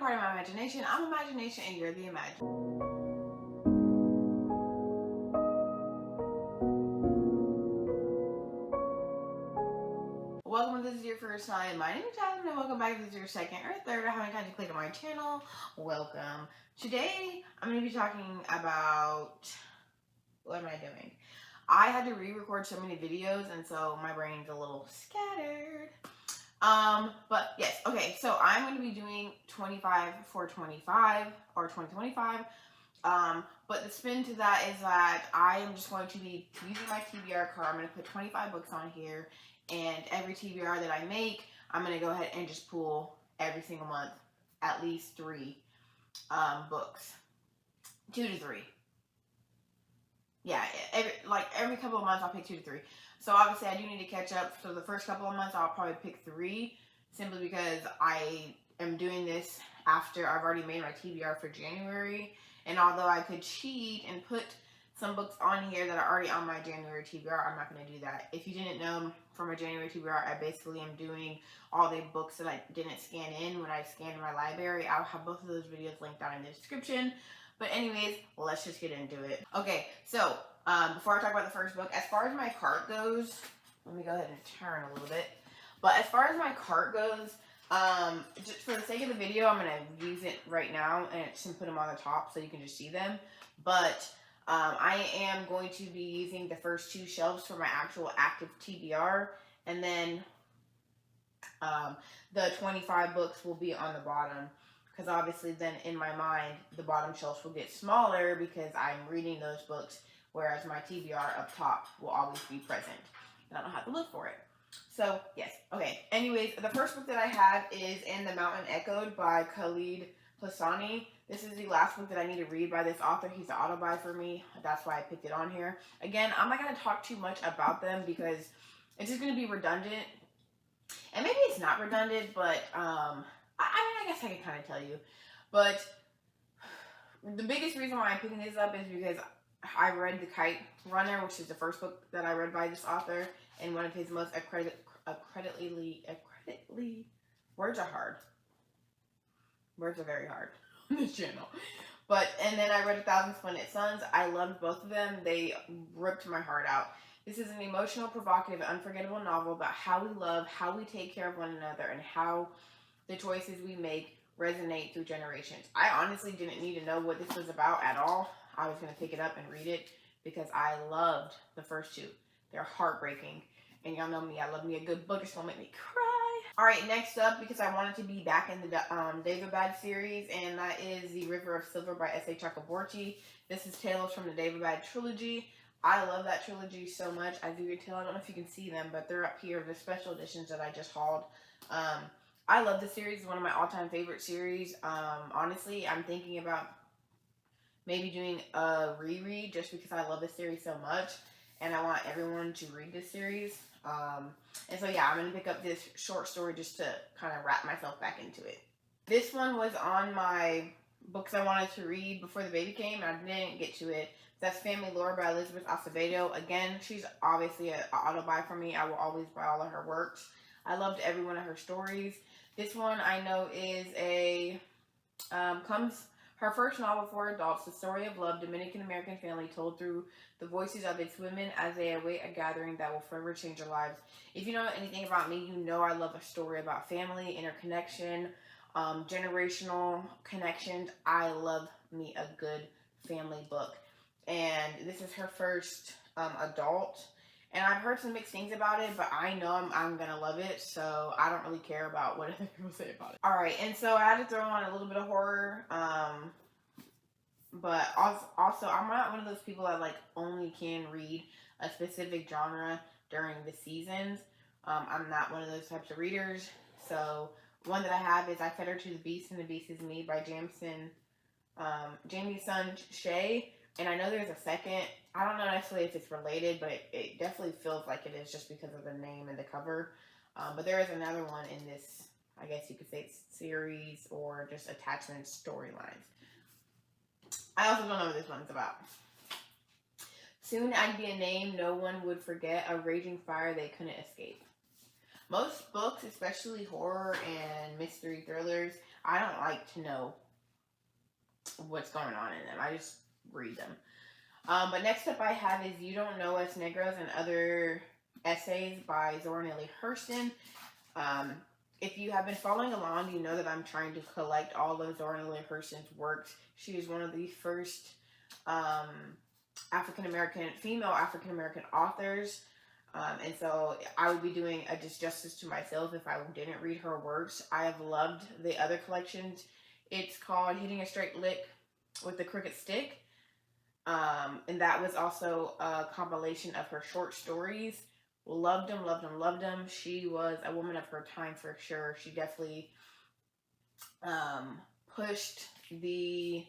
part of my imagination. I'm imagination and you're the imagination. Welcome if this is your first time. My name is Jasmine and welcome back if this is your second or third. I haven't had to click on my channel. Welcome. Today I'm going to be talking about, what am I doing? I had to re-record so many videos and so my brain's a little scattered. But yes, okay, so I'm going to be doing 25 for 25 or 2025. But the spin to that is that I am just going to be using my TBR cart. I'm going to put 25 books on here, and every TBR that I make, I'm going to go ahead and just pull every single month at least 3 books. 2 to 3. Yeah, every couple of months I'll pick 2 to 3. So obviously I do need to catch up. So the first couple of months I'll probably pick 3, simply because I am doing this after I've already made my TBR for January. And although I could cheat and put some books on here that are already on my January TBR, I'm not going to do that. If you didn't know, for my January TBR, I basically am doing all the books that I didn't scan in when I scanned my library. I'll have both of those videos linked down in the description. But anyways, let's just get into it. Okay, so before I talk about the first book, as far as my cart goes, let me go ahead and turn a little bit. But as far as my cart goes, just for the sake of the video, I'm going to use it right now and just put them on the top so you can just see them. But I am going to be using the first 2 shelves for my actual active TBR, and then the 25 books will be on the bottom, because obviously then in my mind the bottom shelves will get smaller because I'm reading those books, whereas my TBR up top will always be present and I don't have to look for it. So yes, okay, anyways, the first book that I have is In the Mountain Echoed by Khalid Hosseini. This is the last book that I need to read by this author. He's an auto buy for me. That's why I picked it on here. Again, I'm not going to talk too much about them because it's just going to be redundant. And maybe it's not redundant, but I guess I can kind of tell you. But the biggest reason why I'm picking this up is because I read The Kite Runner, which is the first book that I read by this author, and one of his most accreditedly, words are hard. Words are very hard on this channel. And then I read 1,000 Splendid Suns. I loved both of them. They ripped my heart out. This is an emotional, provocative, and unforgettable novel about how we love, how we take care of one another, and how the choices we make resonate through generations. I honestly didn't need to know what this was about at all. I was going to pick it up and read it because I loved the first 2. They're heartbreaking. And y'all know me, I love me a good book. It's going to make me cry. Alright, next up, because I wanted to be back in the Daevabad series, and that is The River of Silver by S.A. Chakraborty. This is Tales from the Daevabad trilogy. I love that trilogy so much. As you can tell, I don't know if you can see them, but they're up here. The special editions that I just hauled. I love this series. It's one of my all-time favorite series. Honestly, I'm thinking about maybe doing a reread just because I love this series so much. And I want everyone to read this series. And so yeah, I'm going to pick up this short story just to kind of wrap myself back into it. This one was on my books I wanted to read before the baby came, and I didn't get to it. That's Family Lore by Elizabeth Acevedo. Again, she's obviously an auto buy for me. I will always buy all of her works. I loved every one of her stories. This one I know is her first novel for adults, the story of love, Dominican-American family told through the voices of its women as they await a gathering that will forever change their lives. If you know anything about me, you know I love a story about family, interconnection, generational connections. I love me a good family book. And this is her first adult. And I've heard some mixed things about it, but I know I'm going to love it, so I don't really care about what other people say about it. Alright, and so I had to throw on a little bit of horror, but also I'm not one of those people that only can read a specific genre during the seasons. I'm not one of those types of readers, so one that I have is I Fed Her to the Beast and the Beast is Me by Jamieson Shea. And I know there's a second. I don't know necessarily if it's related, but it definitely feels like it is just because of the name and the cover. But there is another one in this, I guess you could say it's series or just attachment storylines. I also don't know what this one's about. Soon I'd be a name no one would forget, a raging fire they couldn't escape. Most books, especially horror and mystery thrillers, I don't like to know what's going on in them. I just read them. But next up I have is You Don't Know Us Negros and Other Essays by Zora Neale Hurston. If you have been following along, you know that I'm trying to collect all of Zora Neale Hurston's works. She is one of the first female African-American authors. And so I would be doing a disjustice to myself if I didn't read her works. I have loved the other collections. It's called Hitting a Straight Lick with the Crooked Stick. And that was also a compilation of her short stories. Loved them, loved them, loved them. She was a woman of her time for sure. She definitely pushed the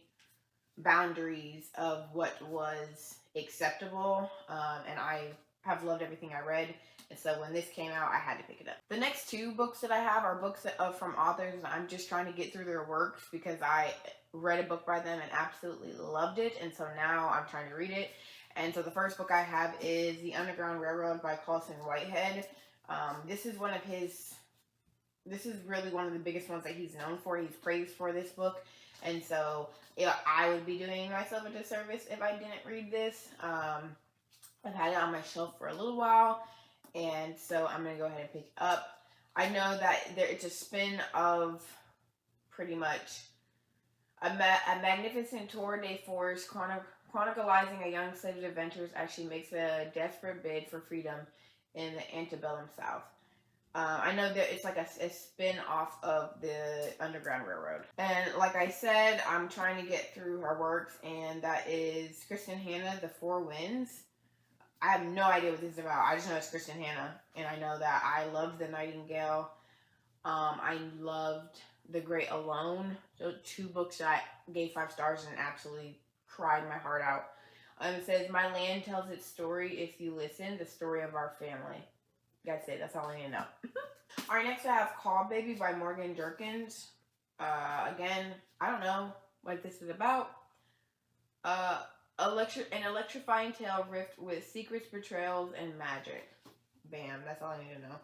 boundaries of what was acceptable. And I have loved everything I read. And so when this came out, I had to pick it up. The next two books that I have are books from authors. I'm just trying to get through their works because I read a book by them and absolutely loved it. And so now I'm trying to read it. And so the first book I have is The Underground Railroad by Colson Whitehead. This is really one of the biggest ones that he's known for. He's praised for this book. And so I would be doing myself a disservice if I didn't read this. I've had it on my shelf for a little while, and so I'm going to go ahead and pick it up. I know that it's a spin of pretty much a magnificent tour de force chronicalizing a young slave's adventures as she makes a desperate bid for freedom in the antebellum South. I know that it's like a spin-off of the Underground Railroad. And like I said, I'm trying to get through her works, and that is Kristen Hanna, The Four Winds. I have no idea what this is about. I just know it's Kristen Hanna, and I know that I loved The Nightingale. I loved The Great Alone. So 2 books that I gave 5 stars and absolutely cried my heart out. It says, My land tells its story if you listen, the story of our family. That's it. That's all I need to know. Alright, next I have Call Baby by Morgan Jerkins. Again, I don't know what this is about. An electrifying tale rift with secrets, betrayals, and magic. Bam, that's all I need to know.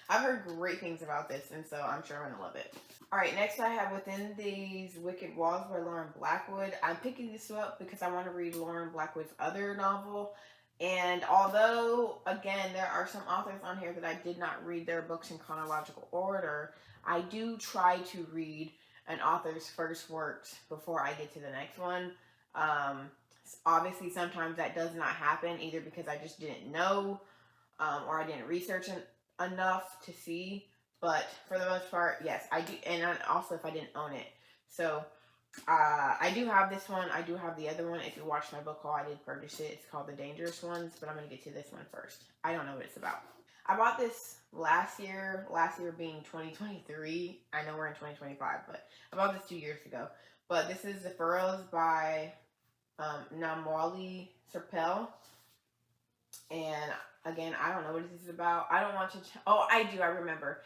I've heard great things about this, and so I'm sure I'm going to love it. Alright, next I have Within These Wicked Walls by Lauren Blackwood. I'm picking this up because I want to read Lauren Blackwood's other novel. And although, again, there are some authors on here that I did not read their books in chronological order, I do try to read an author's first works before I get to the next one. Obviously, sometimes that does not happen, either because I just didn't know, or I didn't research enough to see. But for the most part, yes, I do. And also if I didn't own it. So, I do have this one. I do have the other one. If you watch my book haul, I did purchase it. It's called The Dangerous Ones, but I'm going to get to this one first. I don't know what it's about. I bought this last year being 2023. I know we're in 2025, but I bought this 2 years ago. But this is The Furrows by Namwali Serpell. And again, I don't know what this is about. I don't want to... Oh, I do. I remember.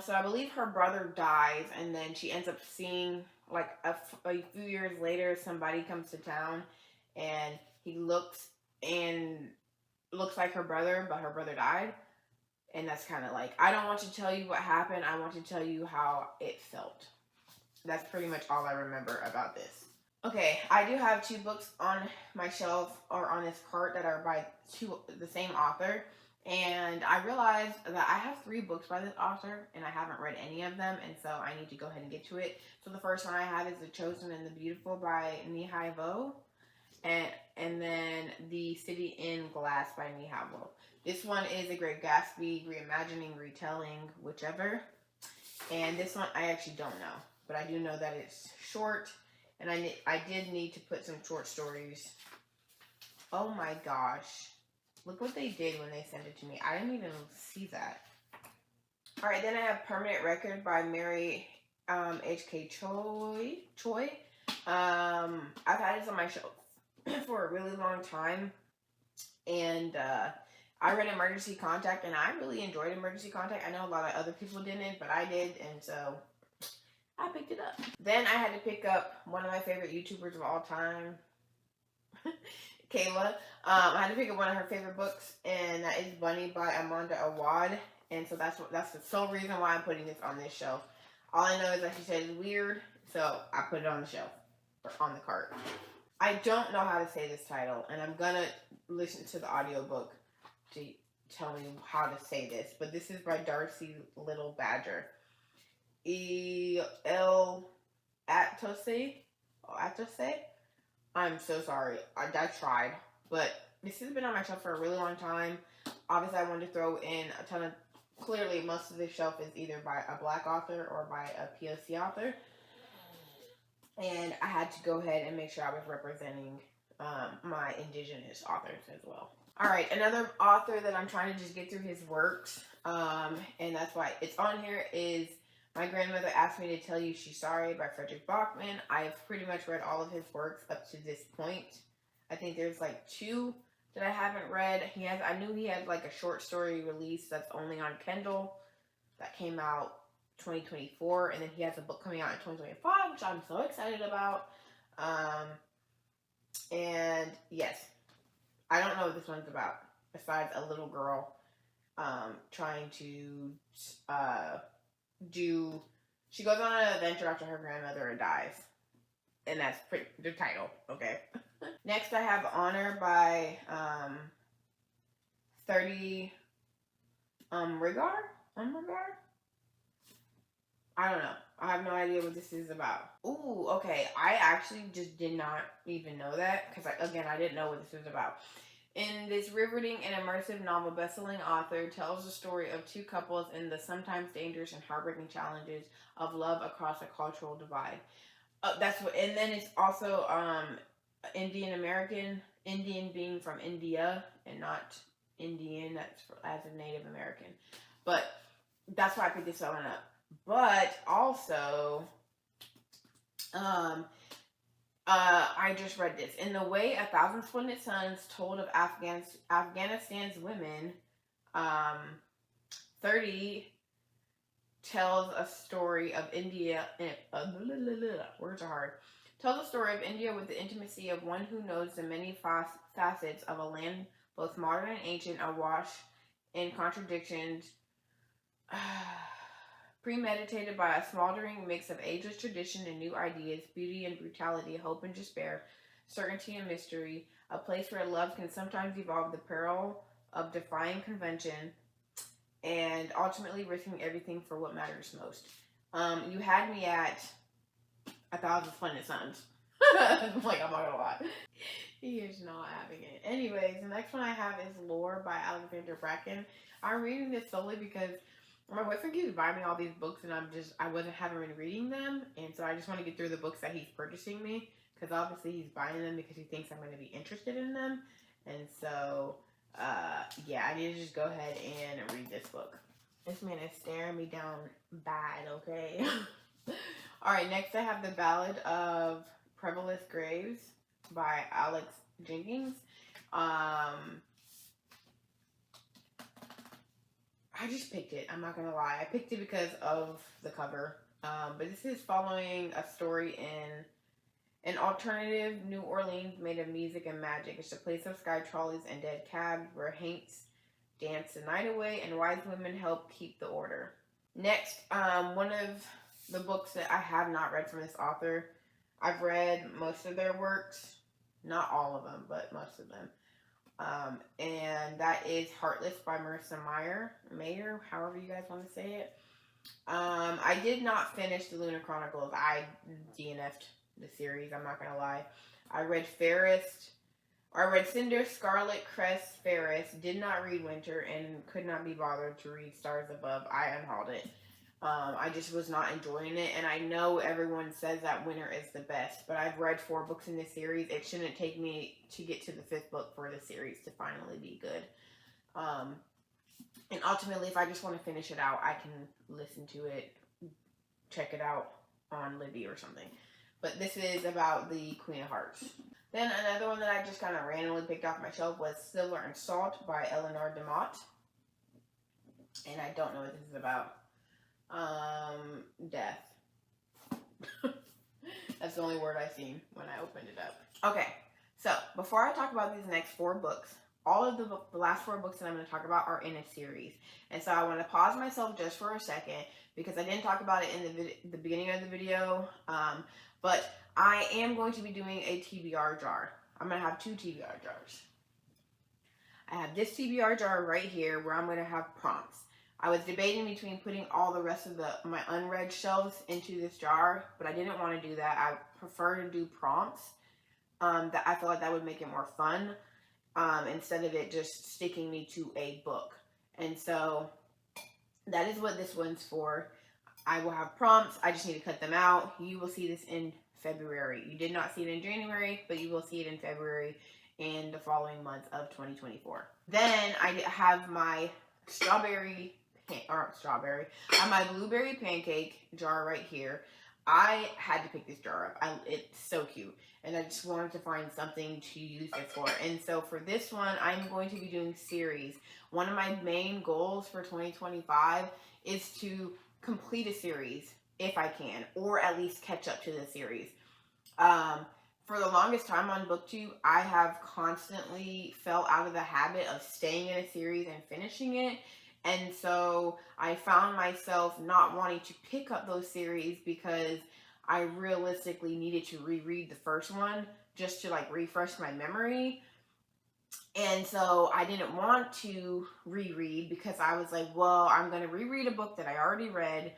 So I believe her brother dies, and then she ends up seeing... like a few years later, somebody comes to town and he looks like her brother, but her brother died. And that's kind of like, I don't want to tell you what happened. I want to tell you how it felt. That's pretty much all I remember about this. Okay, I do have 2 books on my shelf or on this cart that are by the same author. And I realized that I have 3 books by this author, and I haven't read any of them, and so I need to go ahead and get to it. So the first one I have is The Chosen and the Beautiful by Mihai Vo, and then The City in Glass by Mihai Vo. This one is A Great Gatsby, reimagining, retelling, whichever. And this one I actually don't know, but I do know that it's short, and I did need to put some short stories. Oh my gosh. Look what they did when they sent it to me. I didn't even see that. Alright, then I have Permanent Record by Mary H.K. Choi. I've had this on my shelf for a really long time. And I read Emergency Contact, and I really enjoyed Emergency Contact. I know a lot of other people didn't, but I did, and so I picked it up. Then I had to pick up one of my favorite YouTubers of all time, Kayla. I had to pick up one of her favorite books, and that is Bunny by Amanda Awad. And so that's the sole reason why I'm putting this on this shelf. All I know is that she said it's weird, so I put it on the shelf, or on the cart. I don't know how to say this title, and I'm gonna listen to the audiobook to tell me how to say this, but this is by Darcy Little Badger. El Atose? I'm so sorry. I tried, but this has been on my shelf for a really long time. Obviously, I wanted to throw in a ton of... Clearly, most of the shelf is either by a black author or by a POC author. And I had to go ahead and make sure I was representing my indigenous authors as well. Alright, another author that I'm trying to just get through his works, and that's why it's on here, is My Grandmother Asked Me to Tell You She's Sorry by Frederick Bachman. I've pretty much read all of his works up to this point. I think there's like 2 that I haven't read. I knew he had like a short story release that's only on Kindle that came out 2024, and then he has a book coming out in 2025, which I'm so excited about. And yes, I don't know what this one's about, besides a little girl trying to she goes on an adventure after her grandmother dies. And that's the title, okay? Next, I have Honor by 30 Rigar? I don't know. I have no idea what this is about. Ooh, okay. I actually just did not even know that, because, again, I didn't know what this was about. In this riveting and immersive novel, best-selling author tells the story of 2 couples in the sometimes dangerous and heartbreaking challenges of love across a cultural divide. That's what, and then it's also Indian being from India and not Indian, that's as a Native American. But that's why I picked this one up. But also, I just read this. In the way 1,000 Splendid Suns told of Afghanistan's women, 30 tells a story of India. Words are hard. Tells a story of India with the intimacy of one who knows the many facets of a land both modern and ancient, awash in contradictions, premeditated by a smoldering mix of ageless tradition and new ideas, beauty and brutality, hope and despair, certainty and mystery, a place where love can sometimes evolve the peril of defying convention, and ultimately risking everything for what matters most. You had me at 1,000 Splendid Suns. I'm not gonna lie. He is not having it. Anyways, the next one I have is Lore by Alexander Bracken. I'm reading this solely because my boyfriend keeps buying me all these books, and I haven't been reading them, and so I just want to get through the books that he's purchasing me, because obviously he's buying them because he thinks I'm going to be interested in them, and so, yeah, I need to just go ahead and read this book. This man is staring me down bad, okay? Alright, next I have The Ballad of Prevalous Graves by Alex Jenkins. I just picked it. I'm not gonna lie. I picked it because of the cover. But this is following a story in an alternative New Orleans made of music and magic. It's a place of sky trolleys and dead cabs where haints dance the night away and wise women help keep the order. Next, one of the books that I have not read from this author. I've read most of their works. Not all of them, but most of them. And that is Heartless by Marissa Mayer, however you guys want to say it. I did not finish the Lunar Chronicles. I DNF'd the series, I'm not gonna lie. I read Cinder, Scarlet Crest, Ferris, did not read Winter, and could not be bothered to read Stars Above. I unhauled it. I just was not enjoying it, and I know everyone says that Winter is the best, but I've read 4 books in this series. It shouldn't take me to get to the 5th book for the series to finally be good. And ultimately, if I just want to finish it out, I can listen to it, check it out on Libby or something. But this is about the Queen of Hearts. Then another one that I just kind of randomly picked off my shelf was Silver and Salt by Eleanor DeMott. And I don't know what this is about. Death. That's the only word I seen when I opened it up. Okay, so before I talk about these next 4 books, all of the last 4 books that I'm going to talk about are in a series. And so I want to pause myself just for a second because I didn't talk about it in the beginning of the video. But I am going to be doing a TBR jar. I'm going to have 2 TBR jars. I have this TBR jar right here where I'm going to have prompts. I was debating between putting all the rest of my unread shelves into this jar, but I didn't want to do that. I prefer to do prompts. That I feel like that would make it more fun. Instead of it just sticking me to a book. And so that is what this one's for. I will have prompts. I just need to cut them out. You will see this in February. You did not see it in January, but you will see it in February in the following months of 2024. Then I have my my blueberry pancake jar right here. I had to pick this jar up. It's so cute. And I just wanted to find something to use it for. And so for this one, I'm going to be doing series. One of my main goals for 2025 is to complete a series, if I can, or at least catch up to the series. For the longest time on BookTube, I have constantly fell out of the habit of staying in a series and finishing it. And so I found myself not wanting to pick up those series because I realistically needed to reread the first one just to like refresh my memory. And so I didn't want to reread because I was like, well, I'm going to reread a book that I already read.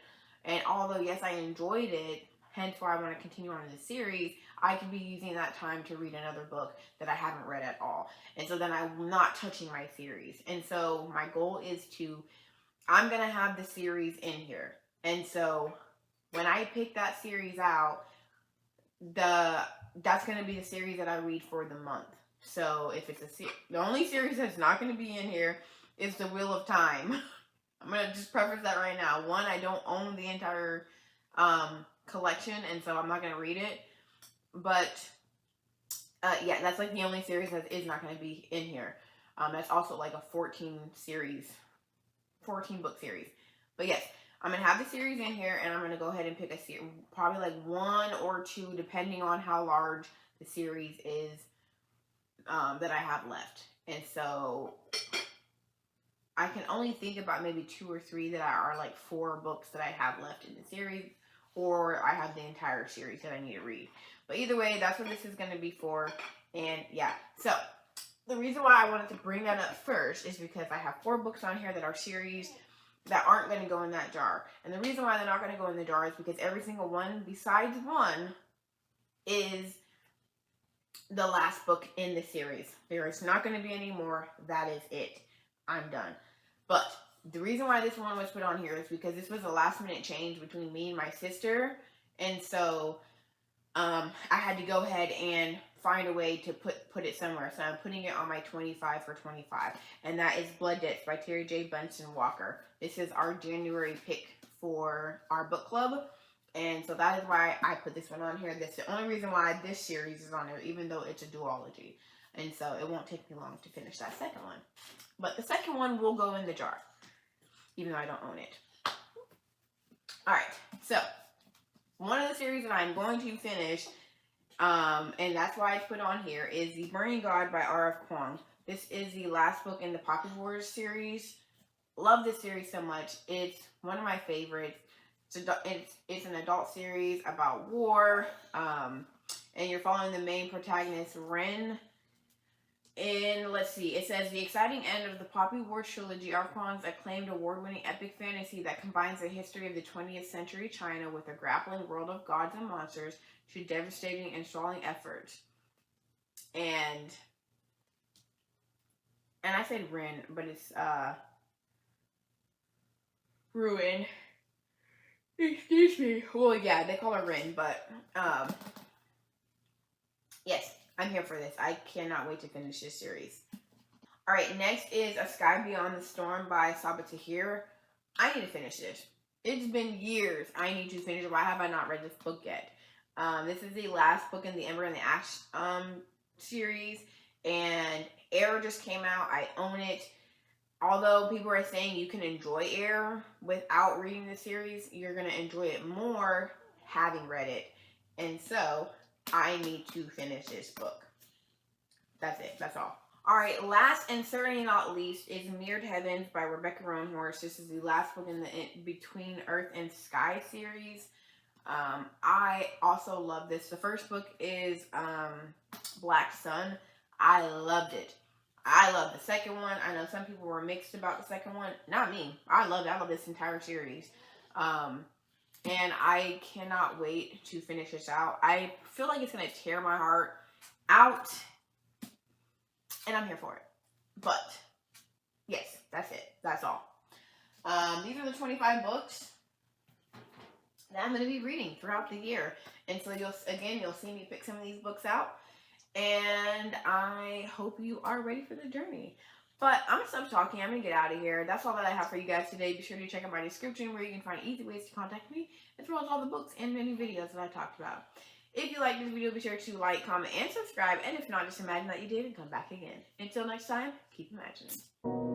And although, yes, I enjoyed it, hence why I want to continue on in the series, I could be using that time to read another book that I haven't read at all. And so then I'm not touching my series. And so my goal is I'm going to have the series in here. And so when I pick that series out, that's going to be the series that I read for the month. So if it's the only series that's not going to be in here is The Wheel of Time. I'm going to just preface that right now. One, I don't own the entire collection, and so I'm not going to read it. But yeah, that's like the only series that is not going to be in here. That's also like a 14 book series. But yes, I'm going to have the series in here, and I'm going to go ahead and pick a series, probably like 1 or 2, depending on how large the series is that I have left. And so I can only think about maybe 2 or 3 that are like 4 books that I have left in the series, or I have the entire series that I need to read. But either way, that's what this is going to be for. And yeah, so the reason why I wanted to bring that up first is because I have 4 books on here that are series that aren't going to go in that jar. And the reason why they're not going to go in the jar is because every single one, besides one, is the last book in the series. There is not going to be any more. That is it. I'm done. But the reason why this one was put on here is because this was a last minute change between me and my sister. And so I had to go ahead and find a way to put it somewhere. So I'm putting it on my 25 for 25. And that is Blood Debts by Terry J. Bunsen Walker. This is our January pick for our book club. And so that is why I put this one on here. That's the only reason why this series is on there, even though it's a duology. And so it won't take me long to finish that second one. But the second one will go in the jar, even though I don't own it. Alright, so one of the series that I'm going to finish, and that's why it's put on here, is The Burning God by R.F. Kuang. This is the last book in the Poppy Wars series. Love this series so much. It's one of my favorites. It's an adult series about war, and you're following the main protagonist, Ren. And let's see, it says, the exciting end of the Poppy Wars trilogy, R. Kuang's acclaimed award-winning epic fantasy that combines the history of the 20th century China with a grappling world of gods and monsters to devastating, enthralling efforts. And I said Ren, but it's Ruin. Excuse me. Well, yeah, they call her Rin, but yes, I'm here for this. I cannot wait to finish this series. Alright, next is A Sky Beyond the Storm by Sabaa Tahir. I need to finish this. It's been years. I need to finish it. Why have I not read this book yet? This is the last book in the Ember and the Ash series, and Air just came out. I own it. Although people are saying you can enjoy Air without reading the series, you're going to enjoy it more having read it. And so, I need to finish this book. That's it. That's all. Alright, last and certainly not least is Mirrored Heavens by Rebecca Roanhorse. This is the last book in the Between Earth and Sky series. I also love this. The first book is Black Sun. I loved it. I love the second one. I know some people were mixed about the second one. Not me. I loved it. I love this entire series. And I cannot wait to finish this out. I feel like it's going to tear my heart out. And I'm here for it. But, yes, that's it. That's all. These are the 25 books that I'm going to be reading throughout the year. And so, you'll see me pick some of these books out. And I hope you are ready for the journey. But I'm going to stop talking. I'm going to get out of here. That's all that I have for you guys today. Be sure to check out my description where you can find easy ways to contact me, as well as all the books and many videos that I talked about. If you like this video, be sure to like, comment, and subscribe. And if not, just imagine that you did and come back again. Until next time, keep imagining.